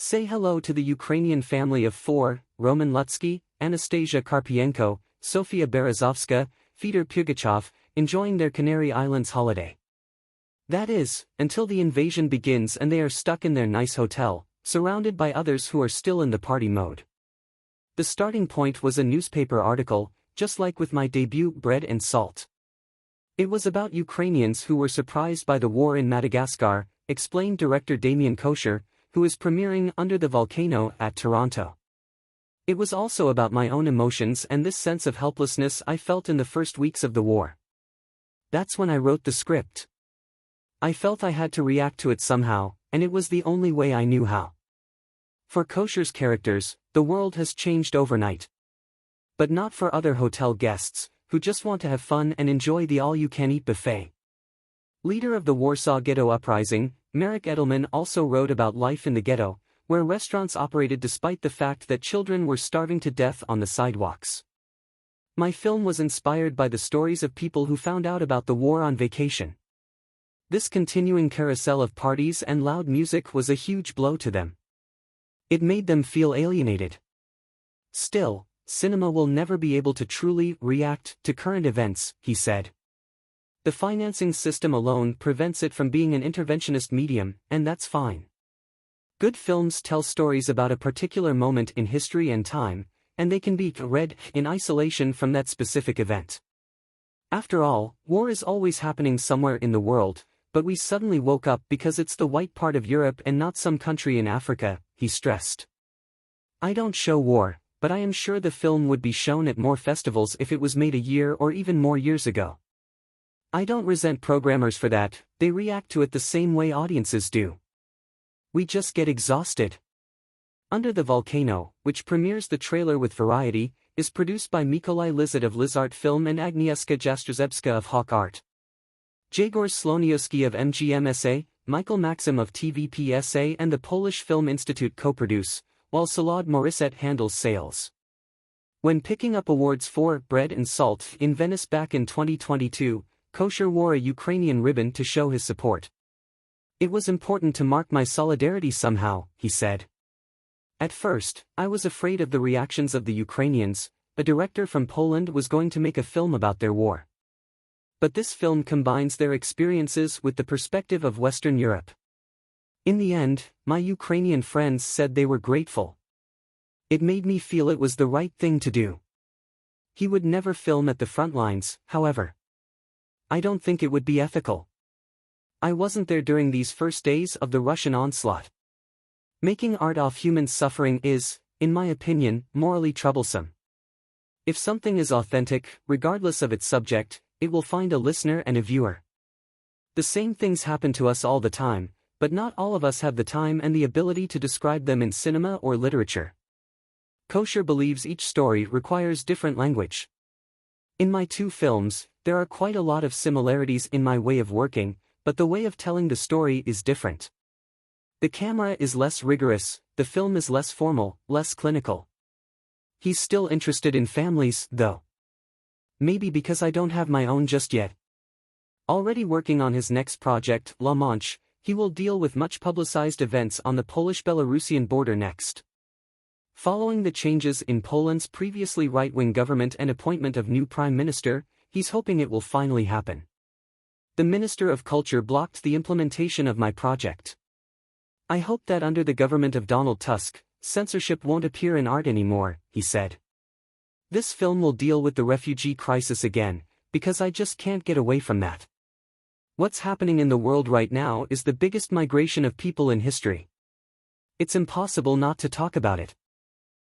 Say hello to the Ukrainian family of four: Roman Lutsky, Anastasia Karpienko, Sofia Berezovska, Fedor Pugachev, enjoying their Canary Islands holiday. That is, until the invasion begins and they are stuck in their nice hotel, surrounded by others who are still in the party mode. The starting point was a newspaper article, just like with my debut Bread and Salt. It was about Ukrainians who were surprised by the war in Madagascar, explained director Damian Kocur, who is premiering Under the Volcano at Toronto. It was also about my own emotions and this sense of helplessness I felt in the first weeks of the war. That's when I wrote the script. I felt I had to react to it somehow, and it was the only way I knew how. For Kocur's characters, the world has changed overnight. But not for other hotel guests, who just want to have fun and enjoy the all-you-can-eat buffet. Leader of the Warsaw Ghetto Uprising, Marek Edelman also wrote about life in the ghetto, where restaurants operated despite the fact that children were starving to death on the sidewalks. My film was inspired by the stories of people who found out about the war on vacation. This continuing carousel of parties and loud music was a huge blow to them. It made them feel alienated. Still, cinema will never be able to truly react to current events, he said. The financing system alone prevents it from being an interventionist medium, and that's fine. Good films tell stories about a particular moment in history and time, and they can be read in isolation from that specific event. After all, war is always happening somewhere in the world, but we suddenly woke up because it's the white part of Europe and not some country in Africa, he stressed. I don't show war, but I am sure the film would be shown at more festivals if it was made a year or even more years ago. I don't resent programmers for that, they react to it the same way audiences do. We just get exhausted. Under the Volcano, which premieres the trailer with Variety, is produced by Mikolaj Lizard of Lizart Film and Agnieszka Jastrzębska of Hawk Art. Jegor Sloniowski of MGMSA, Michael Maxim of TVPSA and the Polish Film Institute co-produce, while Salad Morissette handles sales. When picking up awards for Bread and Salt in Venice back in 2022, Kocur wore a Ukrainian ribbon to show his support. It was important to mark my solidarity somehow, he said. At first, I was afraid of the reactions of the Ukrainians. A director from Poland was going to make a film about their war. But this film combines their experiences with the perspective of Western Europe. In the end, my Ukrainian friends said they were grateful. It made me feel it was the right thing to do. He would never film at the front lines, however. I don't think it would be ethical. I wasn't there during these first days of the Russian onslaught. Making art off human suffering is, in my opinion, morally troublesome. If something is authentic, regardless of its subject, it will find a listener and a viewer. The same things happen to us all the time, but not all of us have the time and the ability to describe them in cinema or literature. Kocur believes each story requires different language. In my two films, there are quite a lot of similarities in my way of working, but the way of telling the story is different. The camera is less rigorous, the film is less formal, less clinical. He's still interested in families, though. Maybe because I don't have my own just yet. Already working on his next project, La Manche, he will deal with much publicized events on the Polish-Belarusian border next. Following the changes in Poland's previously right-wing government and appointment of new prime minister, he's hoping it will finally happen. The Minister of Culture blocked the implementation of my project. I hope that under the government of Donald Tusk, censorship won't appear in art anymore, he said. This film will deal with the refugee crisis again, because I just can't get away from that. What's happening in the world right now is the biggest migration of people in history. It's impossible not to talk about it.